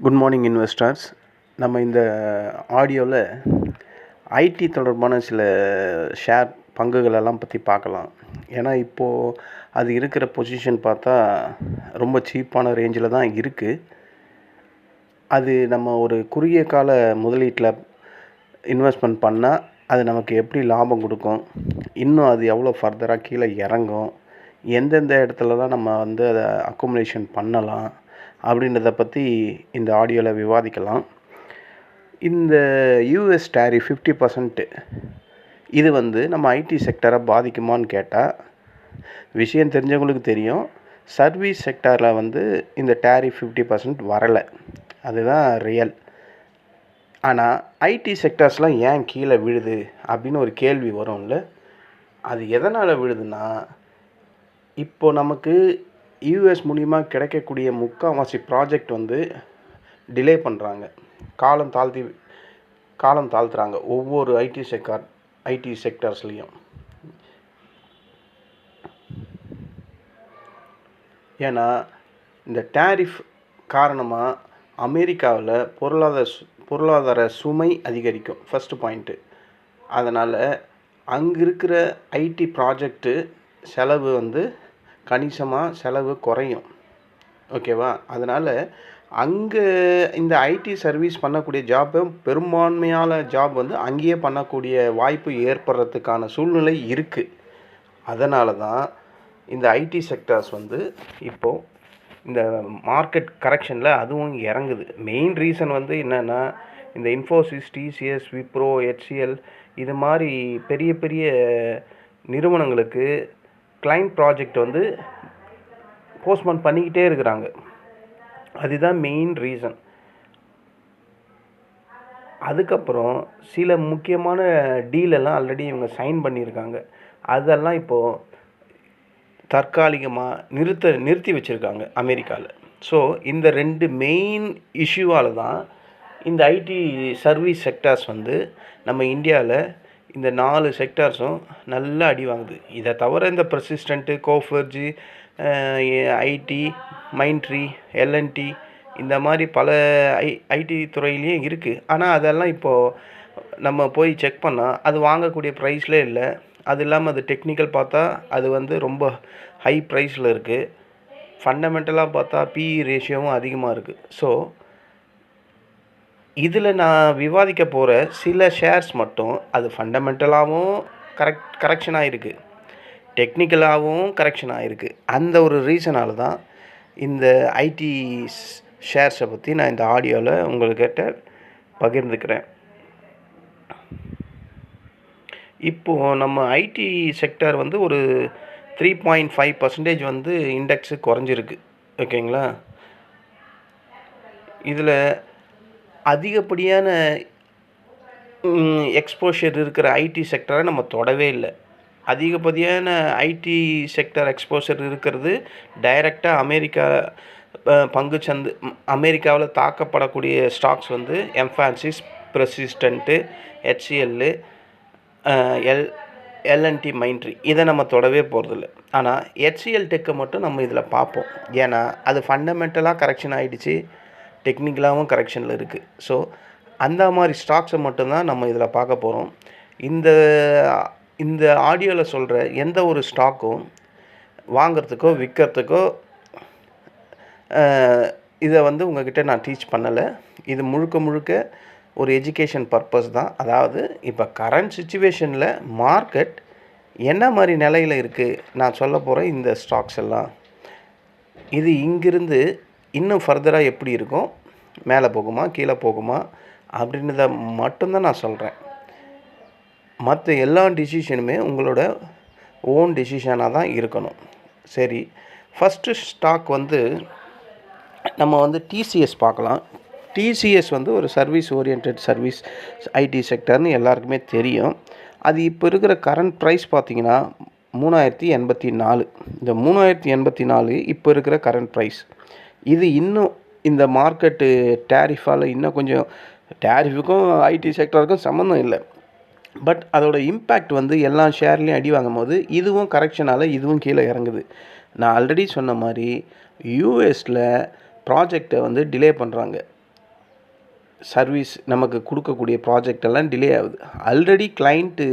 Good morning investors. நம்ம இந்த ஆடியோவில் ஐடி தொடர்பான சில ஷேர் பங்குகளெல்லாம் பற்றி பார்க்கலாம். ஏன்னா இப்போது அது இருக்கிற பொசிஷன் பார்த்தா ரொம்ப சீப்பான ரேஞ்சில் தான் இருக்குது. அது நம்ம ஒரு குறுகிய கால முதலீட்டில் இன்வெஸ்ட்மெண்ட் பண்ணால் அது நமக்கு எப்படி லாபம் கொடுக்கும், இன்னும் அது எவ்வளோ ஃபர்தராக கீழே இறங்கும், எந்தெந்த இடத்துலலாம் நம்ம வந்து அதை அக்குமுலேஷன் பண்ணலாம் அப்படின்றத பற்றி இந்த ஆடியோவில் விவாதிக்கலாம். இந்த யூஎஸ் டேரிஃப் 50% இது வந்து நம்ம ஐடி செக்டரை பாதிக்குமான்னு கேட்டால், விஷயம் தெரிஞ்சவங்களுக்கு தெரியும், சர்வீஸ் செக்டரில் வந்து இந்த டேரிஃப் 50% வரலை, அதுதான் ரியல். ஆனால் ஐடி செக்டர்ஸ்லாம் ஏன் கீழே விழுது அப்படின்னு ஒரு கேள்வி வரும்ல. அது எதனால் விழுதுன்னா, இப்போது நமக்கு யூஎஸ் மூலிமா கிடைக்கக்கூடிய முக்கால்வாசி ப்ராஜெக்ட் வந்து டிலே பண்ணுறாங்க, காலம் தாழ்த்துறாங்க ஒவ்வொரு ஐடி செக்டர்ஸ்லேயும். ஏன்னா இந்த டேரிஃப் காரணமாக அமெரிக்காவில் பொருளாதார சுமை அதிகரிக்கும், ஃபஸ்ட்டு பாயிண்ட்டு. அதனால் அங்கே இருக்கிற ஐடி ப்ராஜெக்ட்டு செலவு வந்து கணிசமாக செலவு குறையும், ஓகேவா? அதனால் அங்கே இந்த ஐடி சர்வீஸ் பண்ணக்கூடிய பெரும்பான்மையான ஜாப் வந்து அங்கேயே பண்ணக்கூடிய வாய்ப்பு ஏற்படுறதுக்கான சூழ்நிலை இருக்குது. அதனால தான் இந்த ஐடி செக்டர்ஸ் வந்து இப்போது இந்த மார்க்கெட் கரெக்ஷனில் அதுவும் இறங்குது. மெயின் ரீசன் வந்து என்னென்னா, இந்த இன்ஃபோசிஸ், டிசிஎஸ், விப்ரோ, HCL இது மாதிரி பெரிய பெரிய நிறுவனங்களுக்கு கிளைண்ட் ப்ராஜெக்ட் வந்து போஸ்ட்போன் பண்ணிக்கிட்டே இருக்கிறாங்க. அதுதான் மெயின் ரீசன். அதுக்கப்புறம் சில முக்கியமான டீலெல்லாம் ஆல்ரெடி இவங்க சைன் பண்ணியிருக்காங்க, அதெல்லாம் இப்போது தற்காலிகமாக நிறுத்தி வச்சுருக்காங்க அமெரிக்காவில். ஸோ இந்த ரெண்டு மெயின் இஷ்யூவால் தான் இந்த ஐடி சர்வீஸ் செக்டார்ஸ் வந்து நம்ம இந்தியாவில் இந்த 4 செக்டார்ஸும் நல்லா அடி வாங்குது. இதை தவிர இந்த பெர்சிஸ்டண்ட்டு, கோஃபர்ஜி, ஐடி, மைண்ட்ரி, எல்என்டி இந்த மாதிரி பல ஐடி துறையிலையும் இருக்குது. ஆனால் அதெல்லாம் இப்போது நம்ம போய் செக் பண்ணால் அது வாங்கக்கூடிய ப்ரைஸ்லே இல்லை. அது இல்லாமல் அது டெக்னிக்கல் பார்த்தா அது வந்து ரொம்ப ஹை ப்ரைஸில் இருக்குது. ஃபண்டமெண்டலாக பார்த்தா PE ரேஷியோவும் அதிகமாக இருக்குது. ஸோ இதில் நான் விவாதிக்க போகிற சில ஷேர்ஸ் மட்டும் அது ஃபண்டமெண்டலாகவும் கரெக்ஷன் ஆகிருக்கு, டெக்னிக்கலாகவும் கரெக்ஷன் ஆகிருக்கு. அந்த ஒரு ரீசனால் தான் இந்த ஐடி ஷேர்ஸை பற்றி நான் இந்த ஆடியோவில் உங்கள்கிட்ட பகிர்ந்துக்கிறேன். இப்போது நம்ம ஐடி செக்டர் வந்து ஒரு 3.5% வந்து இண்டெக்ஸு குறைஞ்சிருக்கு, ஓகேங்களா? இதில் அதிகப்படியான எக்ஸ்போஷர் இருக்கிற ஐடி செக்டரை நம்ம தொடவே இல்லை. அதிகப்படியான ஐடி செக்டர் எக்ஸ்போஷர் இருக்கிறது டைரெக்டாக அமெரிக்காவில் தாக்கப்படக்கூடிய ஸ்டாக்ஸ் வந்து எம்ஃபாசிஸ், பெர்சிஸ்டண்ட்டு, HCL, எல்என்டி, மைண்ட்ரி இதை நம்ம தொடவே போகிறதில்ல. ஆனால் HCL டெக்கை மட்டும் நம்ம இதில் பார்ப்போம். ஏன்னா அது ஃபண்டமெண்டலாக கரெக்ஷன் ஆகிடுச்சு, டெக்னிக்கலாகவும் கரெக்ஷனில் இருக்குது. ஸோ அந்த மாதிரி ஸ்டாக்ஸை மட்டும்தான் நம்ம இதில் பார்க்க போகிறோம். இந்த ஆடியோவில் சொல்கிற எந்த ஒரு ஸ்டாக்கும் வாங்கிறதுக்கோ விற்கிறதுக்கோ இதை வந்து உங்கள்கிட்ட நான் டீச் பண்ணலை. இது முழுக்க ஒரு எஜுகேஷன் பர்பஸ் தான். அதாவது இப்போ கரண்ட் சுச்சுவேஷனில் மார்க்கெட் என்ன மாதிரி நிலையில் இருக்குது நான் சொல்ல போகிறேன். இந்த ஸ்டாக்ஸ் எல்லாம் இது இங்கிருந்து இன்னும் ஃபர்தராக எப்படி இருக்கும், மேலே போகுமா கீழே போகுமா அப்படின்றத மட்டும்தான் நான் சொல்கிறேன். மற்ற எல்லா டிசிஷனுமே உங்களோட ஓன் டிசிஷனாக தான் இருக்கணும். சரி, ஃபஸ்ட்டு ஸ்டாக் வந்து நம்ம வந்து TCS பார்க்கலாம். TCS வந்து ஒரு சர்வீஸ் ஓரியன்ட் சர்வீஸ் ஐடி செக்டர்னு எல்லாருக்குமே தெரியும். அது இப்போ இருக்கிற கரண்ட் ப்ரைஸ் பார்த்திங்கன்னா 3084. இந்த 3084 இப்போ இருக்கிற கரண்ட் ப்ரைஸ். இது இன்னும் இந்த மார்க்கெட்டு டேரிஃபால் இன்னும் கொஞ்சம், டேரிஃபுக்கும் ஐடி செக்டருக்கும் சம்மந்தம் இல்லை, பட் அதோட இம்பேக்ட் வந்து எல்லா ஷேர்லேயும் அடி வாங்கும் போது இதுவும் கரெக்ஷனால் இதுவும் கீழே இறங்குது. நான் ஆல்ரெடி சொன்ன மாதிரி யூஎஸில் ப்ராஜெக்டை வந்து டிலே பண்ணுறாங்க. சர்வீஸ் நமக்கு கொடுக்கக்கூடிய ப்ராஜெக்ட் எல்லாம் டிலே ஆகுது. ஆல்ரெடி கிளைண்ட்டு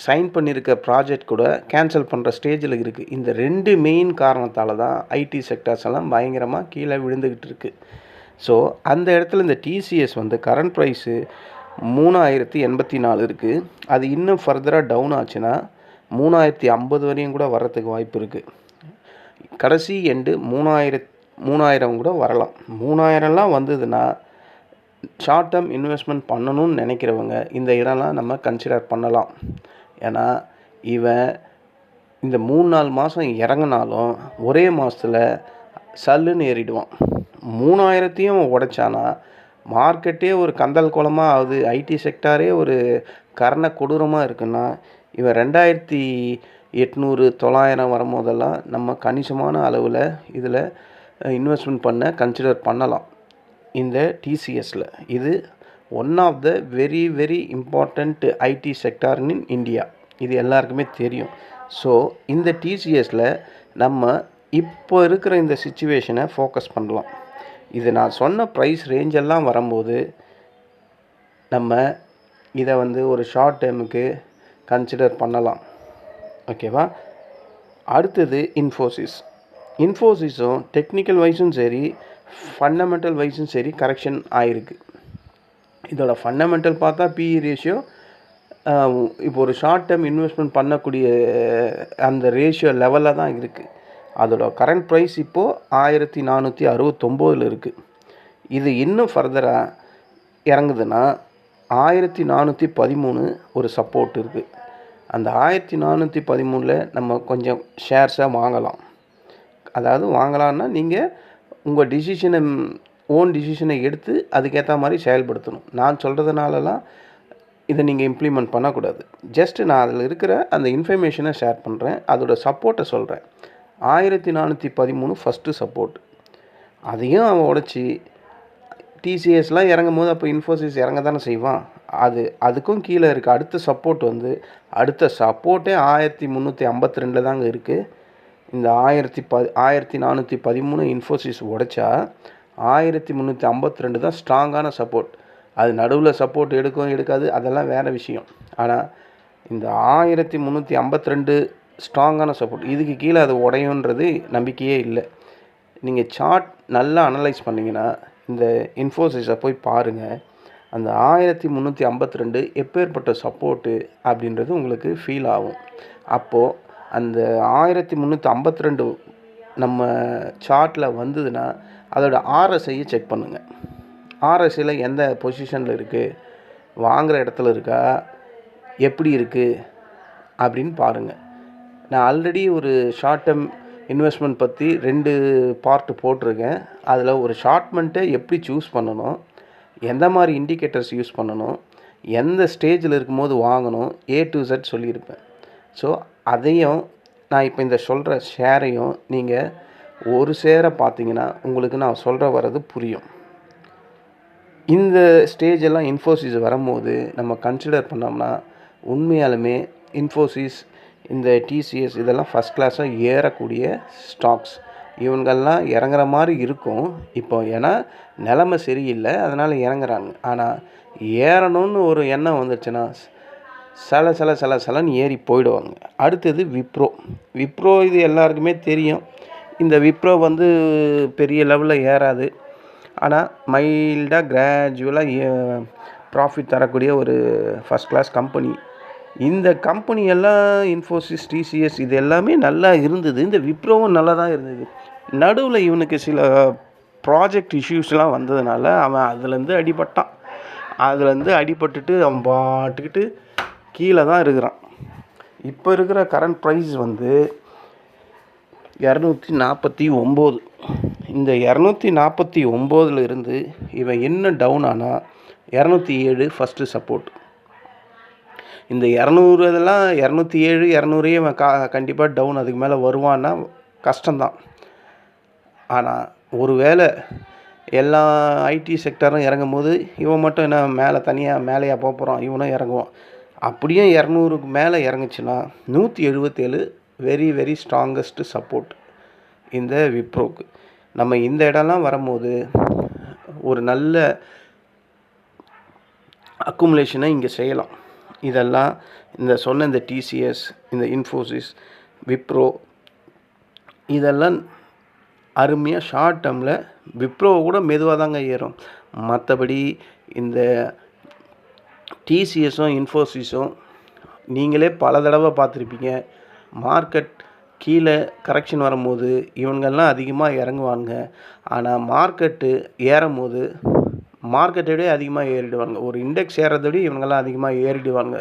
சைன் பண்ணியிருக்க ப்ராஜெக்ட் கூட கேன்சல் பண்ணுற ஸ்டேஜில் இருக்குது. இந்த 2 மெயின் காரணத்தால் தான் ஐடி செக்டார்ஸ் எல்லாம் பயங்கரமாக கீழே விழுந்துக்கிட்டு இருக்குது. ஸோ அந்த இடத்துல இந்த டிசிஎஸ் வந்து கரண்ட் ப்ரைஸு 3084 இருக்குது. அது இன்னும் ஃபர்தராக டவுன் ஆச்சுன்னா 3050 வரையும் கூட வர்றதுக்கு வாய்ப்பு இருக்குது. கடைசி எண்டு 3000 கூட வரலாம். 3000லாம் வந்ததுன்னா ஷார்ட் டேர்ம் இன்வெஸ்ட்மெண்ட் பண்ணணும்னு நினைக்கிறவங்க இந்த இடம்லாம் நம்ம கன்சிடர் பண்ணலாம். ஏன்னா இவன் இந்த 3-4 மாதம் இறங்கினாலும் ஒரே மாதத்தில் சல்லுன்னு ஏறிடுவான். 3000த்தையும் உடைச்சானா மார்க்கெட்டே ஒரு கந்தல் குளமாக ஆகுது, ஐடி செக்டாரே ஒரு கர்ண கொடூரமாக இருக்குன்னா இவன் 2800 900 வரும்போதெல்லாம் நம்ம கணிசமான அளவில் இதில் இன்வெஸ்ட்மெண்ட் பண்ண கன்சிடர் பண்ணலாம். இந்த டிசிஎஸில் இது one of the very very important IT sector in India. இது எல்லாருக்குமே தெரியும். ஸோ இந்த டிசிஎஸில் நம்ம இப்போ இருக்கிற இந்த சிச்சுவேஷனை ஃபோக்கஸ் பண்ணலாம். இது நான் சொன்ன ப்ரைஸ் ரேஞ்செல்லாம் வரும்போது நம்ம இதை வந்து ஒரு ஷார்ட் டேர்முக்கு கன்சிடர் பண்ணலாம். ஓகேவா? அடுத்தது இன்ஃபோசிஸும் டெக்னிக்கல் வைஸும் சரி ஃபண்டமெண்டல் வைஸும் சரி கரெக்ஷன் ஆகிருக்கு. இதோட ஃபண்டமெண்டல் பார்த்தா பிஇ ரேஷியோ இப்போ ஒரு ஷார்ட் டேர்ம் இன்வெஸ்ட்மெண்ட் பண்ணக்கூடிய அந்த ரேஷியோ லெவலில் தான் இருக்குது. அதோட கரண்ட் ப்ரைஸ் இப்போது 1469 இருக்குது. இது இன்னும் ஃபர்தராக இறங்குதுன்னா 1413 ஒரு சப்போர்ட் இருக்குது. அந்த 1413 நம்ம கொஞ்சம் ஷேர்ஸாக வாங்கலாம். அதாவது வாங்கலான்னா நீங்கள் உங்கள் ஓன் டிசிஷனை எடுத்து அதுக்கேற்ற மாதிரி செயல்படுத்தணும். நான் சொல்கிறதுனாலலாம் இதை நீங்கள் இம்ப்ளிமெண்ட் பண்ணக்கூடாது. ஜஸ்ட்டு நான் அதில் இருக்கிற அந்த இன்ஃபர்மேஷனை ஷேர் பண்ணுறேன், அதோட சப்போர்ட்டை சொல்கிறேன். 1413 ஃபஸ்ட்டு சப்போர்ட். அதையும் அவன் உடச்சி டிசிஎஸ்லாம் இறங்கும் போது அப்போ இன்ஃபோசிஸ் இறங்க தானே செய்வான். அதுக்கும் கீழே இருக்குது. அடுத்த சப்போர்ட்டே 1352 தாங்க இருக்குது. இந்த 1413 இன்ஃபோசிஸ் உடைச்சா 1352 தான் ஸ்ட்ராங்கான சப்போர்ட். அது நடுவில் சப்போர்ட் எடுக்காது, அதெல்லாம் வேறு விஷயம். ஆனால் இந்த 1352 ஸ்ட்ராங்கான சப்போர்ட். இதுக்கு கீழே அது உடையுன்றது நம்பிக்கையே இல்லை. நீங்கள் சார்ட் நல்லா அனலைஸ் பண்ணிங்கன்னா இந்த இன்ஃபோசிஸை போய் பாருங்கள். அந்த 1352 எப்பேற்பட்ட சப்போர்ட்டு அப்படின்றது உங்களுக்கு ஃபீல் ஆகும். அப்போது அந்த 1352 நம்ம சார்ட்டில் வந்ததுன்னா அதோட ஆர்எஸ்ஐயை செக் பண்ணுங்கள். ஆர்எஸ்ஐயில் எந்த பொசிஷனில் இருக்குது, வாங்குகிற இடத்துல இருக்கா, எப்படி இருக்குது அப்படின்னு பாருங்கள். நான் ஆல்ரெடி ஒரு ஷார்ட் டேர்ம் இன்வெஸ்ட்மெண்ட் பற்றி 2 பார்ட் போட்டிருக்கேன். அதில் ஒரு ஷார்ட்மெண்ட்டை எப்படி சூஸ் பண்ணணும், எந்த மாதிரி இண்டிகேட்டர்ஸ் யூஸ் பண்ணணும், எந்த ஸ்டேஜில் இருக்கும்போது வாங்கணும், A to Z சொல்லியிருப்பேன். ஸோ அதையும் நான் இப்போ இந்த சொல்கிற ஷேரையும் நீங்கள் ஒரு ஷேரை பார்த்தீங்கன்னா உங்களுக்கு நான் சொல்கிற வர்றது புரியும். இந்த ஸ்டேஜெல்லாம் இன்ஃபோசிஸ் வரும்போது நம்ம கன்சிடர் பண்ணோம்னா உண்மையாலுமே இன்ஃபோசிஸ், இந்த டிசிஎஸ் இதெல்லாம் ஃபஸ்ட் கிளாஸாக ஏறக்கூடிய ஸ்டாக்ஸ். இவங்கெல்லாம் இறங்குற மாதிரி இருக்கும் இப்போ. ஏன்னா நிலைமை சரியில்லை, அதனால் இறங்குறாங்க. ஆனால் ஏறணும்னு ஒரு எண்ணம் வந்துடுச்சுன்னா சலன்னு ஏறி போயிடுவாங்க. அடுத்தது விப்ரோ இது எல்லாருக்குமே தெரியும். இந்த விப்ரோ வந்து பெரிய லெவலில் ஏறாது. ஆனால் மைல்டாக கிராஜுவலாக ப்ராஃபிட் தரக்கூடிய ஒரு ஃபஸ்ட் கிளாஸ் கம்பெனி. இந்த கம்பெனியெல்லாம் இன்ஃபோசிஸ், டிசிஎஸ் இது எல்லாமே நல்லா இருந்தது. இந்த விப்ரோவும் நல்லா தான் இருந்தது. நடுவில் இவனுக்கு சில ப்ராஜெக்ட் இஷ்யூஸ்லாம் வந்ததுனால அவன் அதுலேருந்து அடிபட்டுட்டு அவன் பாட்டுக்கிட்டு கீழே தான் இருக்கிறான். இப்போ இருக்கிற கரண்ட் ப்ரைஸ் வந்து 249. இந்த 249 இருந்து இவன் என்ன டவுன் ஆனால் 207 ஃபஸ்ட்டு சப்போர்ட். இந்த 200 இதெல்லாம் 207 200 இவன் கண்டிப்பாக டவுன். அதுக்கு மேலே வருவான்னா கஷ்டம்தான். ஆனால் ஒரு வேளை எல்லா ஐடி செக்டரும் இறங்கும் போது இவன் மட்டும் என்ன மேலேயா போகிறான், இவனும் இறங்குவான். அப்படியே 200க்கு மேலே இறங்குச்சுன்னா 177 வெரி வெரி ஸ்ட்ராங்கஸ்ட்டு சப்போர்ட் இந்த விப்ரோக்கு. நம்ம இந்த இடம்லாம் வரும்போது ஒரு நல்ல அக்குமுலேஷனை இங்கே செய்யலாம். இதெல்லாம் இந்த சொன்ன இந்த டிசிஎஸ், இந்த இன்ஃபோசிஸ், விப்ரோ இதெல்லாம் அருமையாக ஷார்ட் டேர்மில் விப்ரோவை கூட மெதுவாக தாங்க ஏறும். மற்றபடி இந்த டிசிஎஸும் இன்ஃபோசிஸும் நீங்களே பல தடவை பார்த்துருப்பீங்க. மார்க்கெட் கீழே கரெக்ஷன் வரும்போது இவங்கெல்லாம் அதிகமாக இறங்குவாங்க. ஆனால் மார்க்கெட்டு ஏறும்போது மார்க்கெட்டை விட அதிகமாக ஏறிடுவாங்க. ஒரு இண்டெக்ஸ் ஏறதை விட இவங்கெல்லாம் அதிகமாக ஏறிடுவாங்க.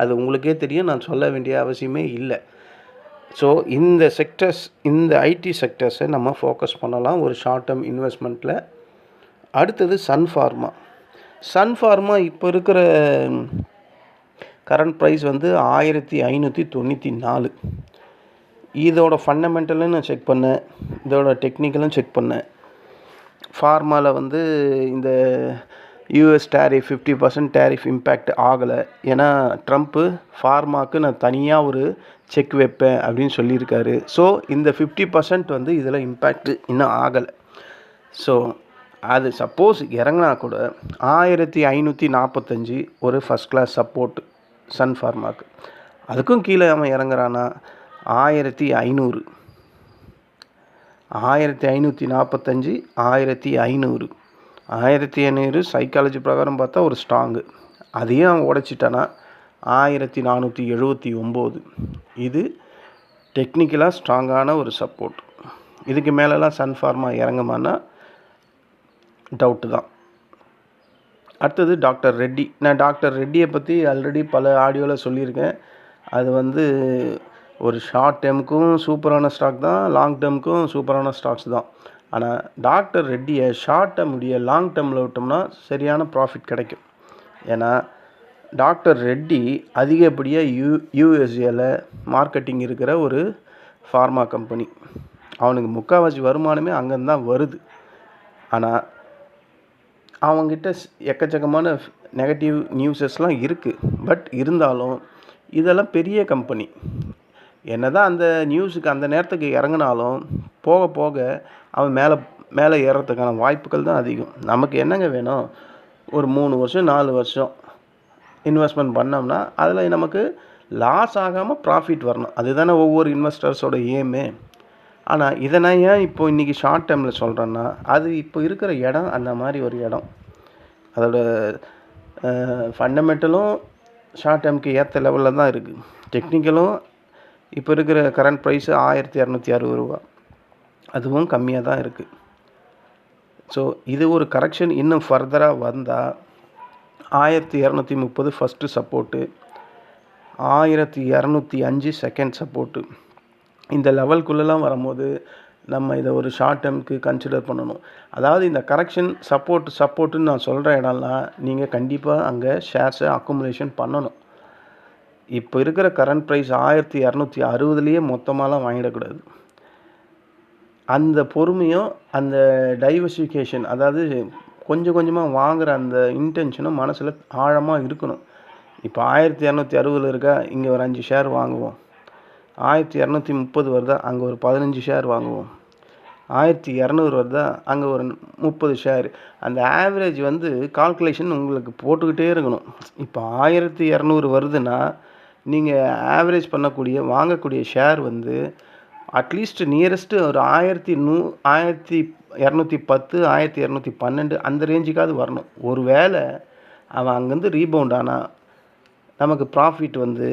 அது உங்களுக்கே தெரியும், நான் சொல்ல வேண்டிய அவசியமே இல்லை. ஸோ இந்த செக்டர்ஸ், இந்த ஐடி செக்டர்ஸை நம்ம ஃபோக்கஸ் பண்ணலாம் ஒரு ஷார்ட் டேர்ம் இன்வெஸ்ட்மெண்ட்டில். அடுத்தது சன் ஃபார்மா இப்போ இருக்கிற கரண்ட் ப்ரைஸ் வந்து 1594. இதோட ஃபண்டமெண்டலும் நான் செக் பண்ணேன், இதோட டெக்னிக்கலும் செக் பண்ணேன். ஃபார்மாவில் வந்து இந்த யூஎஸ் டேரிஃப் 50% டேரிஃப் இம்பேக்ட் ஆகலை. ஏன்னா ட்ரம்ப்பு ஃபார்மாவுக்கு நான் தனியாக ஒரு செக் வைப்பேன் அப்படின்னு சொல்லியிருக்காரு. ஸோ இந்த 50% வந்து இதில் இம்பேக்ட் இன்னும் ஆகலை. ஸோ அது சப்போஸ் இறங்கினா கூட 1545 ஒரு ஃபஸ்ட் கிளாஸ் சப்போர்ட் சன் ஃபார்மாவுக்கு. அதுக்கும் கீழே அவன் இறங்குறான்னா 1500, 1545, 1500, 1500 சைக்காலஜி பிரகாரம் பார்த்தா ஒரு ஸ்ட்ராங்கு. அதையும் அவன் உடைச்சிட்டானா 1479. இது டெக்னிக்கலாக ஸ்ட்ராங்கான ஒரு சப்போர்ட். இதுக்கு மேலெலாம் சன் ஃபார்மா இறங்குமானா டவுட்டு தான். அடுத்தது டாக்டர் ரெட்டி. நான் டாக்டர் ரெட்டியை பற்றி ஆல்ரெடி பல ஆடியோவில் சொல்லியிருக்கேன். அது வந்து ஒரு ஷார்ட் டேர்முக்கும் சூப்பரான ஸ்டாக் தான், லாங் டேர்முக்கும் சூப்பரான ஸ்டாக்ஸ் தான். ஆனால் டாக்டர் ரெட்டியை ஷார்ட் டேர்ம் உடைய லாங் டேர்மில் விட்டோம்னா சரியான ப்ராஃபிட் கிடைக்கும். ஏன்னா டாக்டர் ரெட்டி அதிகப்படியாக யூஎஸ்ஏல மார்க்கெட்டிங் இருக்கிற ஒரு ஃபார்மா கம்பெனி. அவனுக்கு முக்கால்வாசி வருமானமே அங்கேருந்து தான் வருது. ஆனால் அவங்ககிட்ட எக்கச்சக்கமான நெகட்டிவ் நியூஸஸ்லாம் இருக்குது. பட் இருந்தாலும் இதெல்லாம் பெரிய கம்பெனி. என்ன தான் அந்த நியூஸுக்கு அந்த நேரத்துக்கு இறங்கினாலும் போக போக அவன் மேலே ஏறத்துக்கான வாய்ப்புகள் தான் அதிகம். நமக்கு என்னங்க வேணும், ஒரு 3 வருஷம் 4 வருஷம் இன்வெஸ்ட்மெண்ட் பண்ணோம்னா அதில் நமக்கு லாஸ் ஆகாமல் ப்ராஃபிட் வரணும். அதுதானே ஒவ்வொரு இன்வெஸ்டர்ஸோட ஏமே. ஆனால் இதை நான் ஏன் இப்போ இன்றைக்கி ஷார்ட் டேர்மில் சொல்கிறேன்னா, அது இப்போ இருக்கிற இடம் அந்த மாதிரி ஒரு இடம். அதோட ஃபண்டமெண்டலும் ஷார்ட் டேர்முக்கு ஏற்ற லெவலில் தான் இருக்குது. டெக்னிக்கலும் இப்போ இருக்கிற கரண்ட் ப்ரைஸு 1260 ரூபா, அதுவும் கம்மியாக தான் இருக்குது. ஸோ இது ஒரு கரெக்ஷன் இன்னும் ஃபர்தராக வந்தால் 1230 ஃபஸ்ட்டு சப்போர்ட்டு, 1205 செகண்ட் சப்போர்ட்டு. இந்த லெவல்குள்ளெல்லாம் வரும்போது நம்ம இதை ஒரு ஷார்ட் டேர்முக்கு கன்சிடர் பண்ணணும். அதாவது இந்த கரெக்ஷன் சப்போர்ட்டுன்னு நான் சொல்கிற இடம்லாம் நீங்கள் கண்டிப்பாக அங்கே ஷேர்ஸை அக்குமுலேஷன் பண்ணணும். இப்போ இருக்கிற கரண்ட் ப்ரைஸ் 1260லேயே மொத்தமாலாம் வாங்கிடக்கூடாது. அந்த பொறுமையும் அந்த டைவர்சிஃபிகேஷன், அதாவது கொஞ்சம் கொஞ்சமாக வாங்குகிற அந்த இன்டென்ஷனும் மனசில் ஆழமாக இருக்கணும். இப்போ 1260 இருக்கா, இங்கே ஒரு 5 ஷேர் வாங்குவோம். 1230 வருதா, அங்கே ஒரு 15 ஷேர் வாங்குவோம். 1200 வருதா, அங்கே ஒரு 30 ஷேர். அந்த ஆவரேஜ் வந்து கால்குலேஷன் உங்களுக்கு போட்டுக்கிட்டே இருக்கணும். இப்போ 1200 வருதுன்னா நீங்கள் ஆவரேஜ் வாங்கக்கூடிய ஷேர் வந்து அட்லீஸ்ட் நியரஸ்ட்டு ஒரு 1210, 1212 அந்த ரேஞ்சுக்காவது வரணும். ஒரு வேளை அவன் அங்கேருந்து ரீபவுண்ட் ஆனால் நமக்கு ப்ராஃபிட் வந்து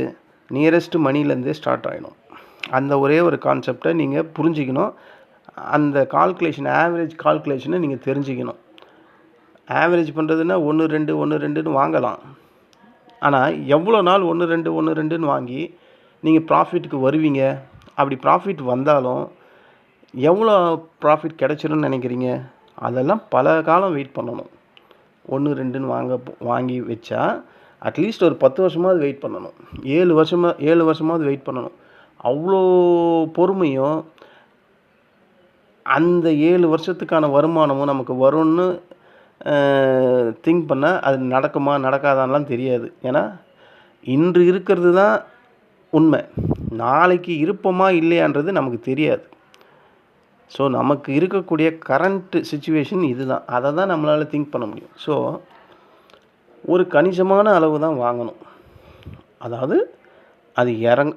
நியரஸ்ட்டு மணிலேருந்தே ஸ்டார்ட் ஆகிடும். அந்த ஒரே ஒரு கான்செப்டை நீங்கள் புரிஞ்சிக்கணும். அந்த ஆவரேஜ் கால்குலேஷனை நீங்கள் தெரிஞ்சிக்கணும். ஆவரேஜ் பண்ணுறதுன்னா 1-2 வாங்கலாம். ஆனால் எவ்வளோ நாள் 1-2 வாங்கி நீங்கள் ப்ராஃபிட்டுக்கு வருவீங்க? அப்படி ப்ராஃபிட் வந்தாலும் எவ்வளோ ப்ராஃபிட் கிடைச்சிரும்னு நினைக்கிறீங்க? அதெல்லாம் பல காலம் வெயிட் பண்ணணும். 1-2 வாங்கி வச்சா அட்லீஸ்ட் ஒரு 10 வருஷமாவது வெயிட் பண்ணணும். 7 வருஷமாவது வெயிட் பண்ணணும். அவ்வளோ பொறுமையும் அந்த 7 வருஷத்துக்கான வருமானமும் நமக்கு வரும்னு திங்க் பண்ணால் அது நடக்குமா நடக்காதான்லாம் தெரியாது. ஏன்னா இன்று இருக்கிறது தான் உண்மை. நாளைக்கு இருப்போமா இல்லையான்றது நமக்கு தெரியாது. ஸோ நமக்கு இருக்கக்கூடிய கரண்ட் சிச்சுவேஷன் இது தான். அதை தான் நம்மளால் திங்க் பண்ண முடியும். ஸோ ஒரு கணிசமான அளவு தான் வாங்கணும். அதாவது அது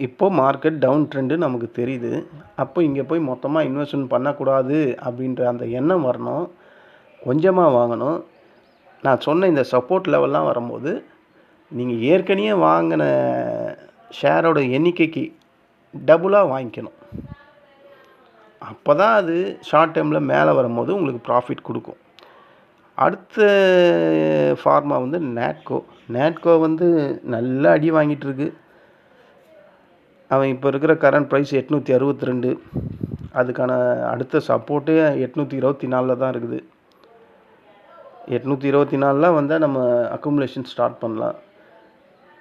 இப்போ மார்க்கெட் டவுன் ட்ரெண்டு நமக்கு தெரியுது. அப்போ இங்கே போய் மொத்தமாக இன்வெஸ்ட்மெண்ட் பண்ணக்கூடாது அப்படின்ற அந்த எண்ணம் வரணும். கொஞ்சமாக வாங்கணும். நான் சொன்ன இந்த சப்போர்ட் லெவல்லாம் வரும்போது நீங்கள் ஏற்கனவே வாங்கின ஷேரோட எண்ணிக்கைக்கு டபுளாக வாங்கிக்கணும். அப்போ தான் அது ஷார்ட் டேர்மில் மேலே வரும்போது உங்களுக்கு ப்ராஃபிட் கொடுக்கும். அடுத்த ஃபார்மா வந்து நேட்கோ வந்து நல்ல அடி வாங்கிட்டுருக்கு. அவன் இப்போ இருக்கிற கரண்ட் ப்ரைஸ் 862. அதுக்கான அடுத்த சப்போர்ட்டு 824 தான் இருக்குது. 824 வந்தால் நம்ம அக்குமுலேஷன் ஸ்டார்ட் பண்ணலாம்.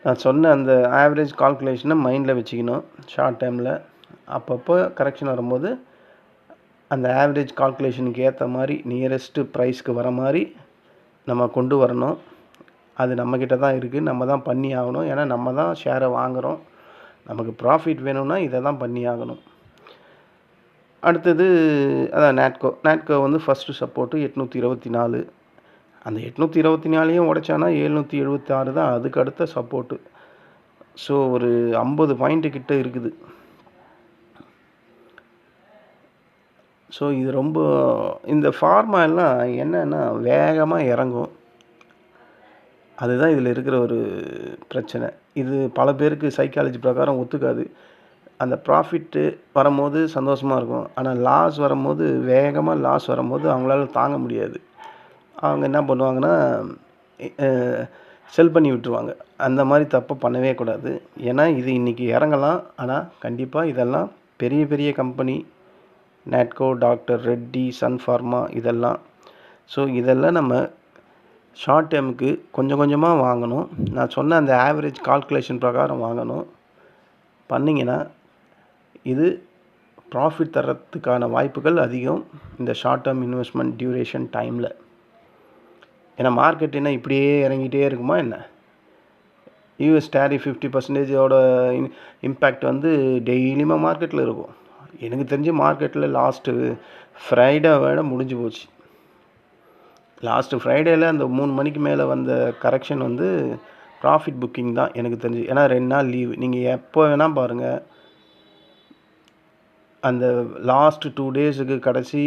நான் சொன்ன அந்த ஆவரேஜ் கால்குலேஷனை மைண்டில் வச்சுக்கணும். ஷார்ட் டைமில் அப்பப்போ கரெக்ஷன் வரும்போது அந்த ஆவரேஜ் கால்குலேஷனுக்கு ஏற்ற மாதிரி நியரஸ்ட்டு ப்ரைஸ்க்கு வர மாதிரி நம்ம கொண்டு வரணும். அது நம்மக்கிட்ட தான் இருக்குது. நம்ம தான் பண்ணி ஆகணும். ஏன்னா நம்ம தான் ஷேரை வாங்குகிறோம். நமக்கு ப்ராஃபிட் வேணும்னா இதை தான் பண்ணி ஆகணும். அடுத்தது அதான் நேட்கோ வந்து ஃபஸ்ட்டு சப்போர்ட்டு 824. அந்த 824 உடைச்சானா 776 தான் அதுக்கு அடுத்த சப்போர்ட்டு. ஸோ ஒரு 50 பாயிண்ட்டு கிட்ட இருக்குது. ஸோ இது ரொம்ப இந்த ஃபார்மா எல்லாம் என்னென்னா வேகமாக இறங்கும். அதுதான் இதில் இருக்கிற ஒரு பிரச்சனை. இது பல பேருக்கு சைக்காலஜி பிரகாரம் ஒத்துக்காது. அந்த ப்ராஃபிட்டு வரும்போது சந்தோஷமாக இருக்கும். ஆனால் லாஸ் வரும்போது வேகமாக லாஸ் வரும்போது அவங்களால தாங்க முடியாது. அவங்க என்ன பண்ணுவாங்கன்னா செல் பண்ணி விட்டுருவாங்க. அந்த மாதிரி தப்பு பண்ணவே கூடாது. ஏன்னா இது இன்றைக்கி இறங்கலாம். ஆனால் கண்டிப்பாக இதெல்லாம் பெரிய பெரிய கம்பெனி, நேட்கோ, டாக்டர் ரெட்டி, சன் ஃபார்மா இதெல்லாம். ஸோ இதெல்லாம் நம்ம ஷார்ட் டேர்முக்கு கொஞ்சம் கொஞ்சமாக வாங்கணும். நான் சொன்ன அந்த ஆவரேஜ் கால்குலேஷன் பிரகாரம் வாங்கணும். பண்ணிங்கன்னா இது ப்ராஃபிட் தர்றதுக்கான வாய்ப்புகள் அதிகம் இந்த ஷார்ட் டேர்ம் இன்வெஸ்ட்மெண்ட் டியூரேஷன் டைமில். ஏன்னா மார்க்கெட் என்ன இப்படியே இறங்கிட்டே இருக்குமா என்ன? யூஎஸ் டேரிஃப் 50% இம்பேக்ட் வந்து டெய்லியுமே மார்க்கெட்டில் இருக்கும். எனக்கு தெரிஞ்சு மார்க்கெட்டில் லாஸ்ட்டு ஃப்ரைடே விட முடிஞ்சு போச்சு. லாஸ்ட்டு ஃப்ரைடேயில் அந்த 3 மணிக்கு மேலே வந்த கரெக்ஷன் வந்து ப்ராஃபிட் புக்கிங் தான் எனக்கு தெரிஞ்சு. ஏன்னா 2 நாள் லீவு. நீங்கள் எப்போ வேணால் பாருங்கள், அந்த லாஸ்ட்டு 2 டேஸுக்கு கடைசி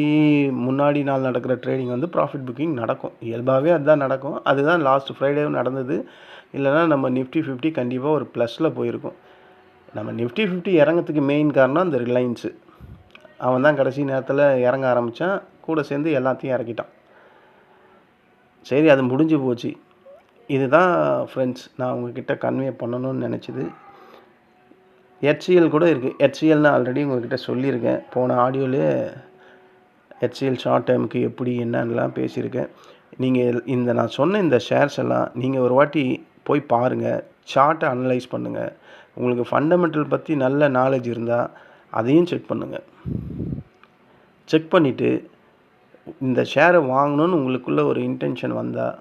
முன்னாடி நாள் நடக்கிற ட்ரேடிங் வந்து ப்ராஃபிட் புக்கிங் நடக்கும். இயல்பாகவே அதுதான் நடக்கும். அதுதான் லாஸ்ட்டு ஃப்ரைடேவும் நடந்தது. இல்லைனா நம்ம நிஃப்டி 50 கண்டிப்பாக ஒரு ப்ளஸில் போயிருக்கும். நம்ம நிஃப்டி 50 இறங்கிறதுக்கு மெயின் காரணம் அந்த ரிலையன்ஸு. அவன் தான் கடைசி நேரத்தில் இறங்க ஆரம்பித்தான். கூட சேர்ந்து எல்லாத்தையும் இறக்கிட்டான். சரி, அது முடிஞ்சு போச்சு. இதுதான் ஃப்ரெண்ட்ஸ் நான் உங்ககிட்ட கன்வே பண்ணணும்னு நினச்சிது. HCL கூட இருக்குது. HCL நான் ஆல்ரெடி உங்கள்கிட்ட சொல்லியிருக்கேன். போன ஆடியோவிலே HCL ஷார்ட் டைமுக்கு எப்படி என்னன்னெலாம் பேசியிருக்கேன். நீங்கள் நான் சொன்ன இந்த ஷேர்ஸ் எல்லாம் நீங்கள் ஒரு வாட்டி போய் பாருங்கள். சார்ட்டை அனலைஸ் பண்ணுங்கள். உங்களுக்கு ஃபண்டமெண்டல் பற்றி நல்ல நாலேஜ் இருந்தால் அதையும் செக் பண்ணுங்கள். செக் பண்ணிவிட்டு இந்த ஷேரை வாங்கணும்னு உங்களுக்குள்ள ஒரு இன்டென்ஷன் வந்தால்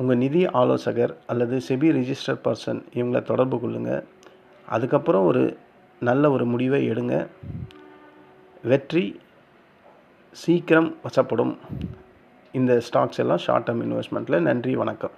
உங்கள் நிதி ஆலோசகர் அல்லது செபி ரிஜிஸ்டர் பர்சன் இவங்களை தொடர்பு கொள்ளுங்கள். அதுக்கப்புறம் ஒரு நல்ல ஒரு முடிவை எடுங்க. வெற்றி சீக்கிரம் வசப்படும். இந்த ஸ்டாக்ஸ் எல்லாம் ஷார்ட் டேர்ம் இன்வெஸ்ட்மெண்ட்டில். நன்றி, வணக்கம்.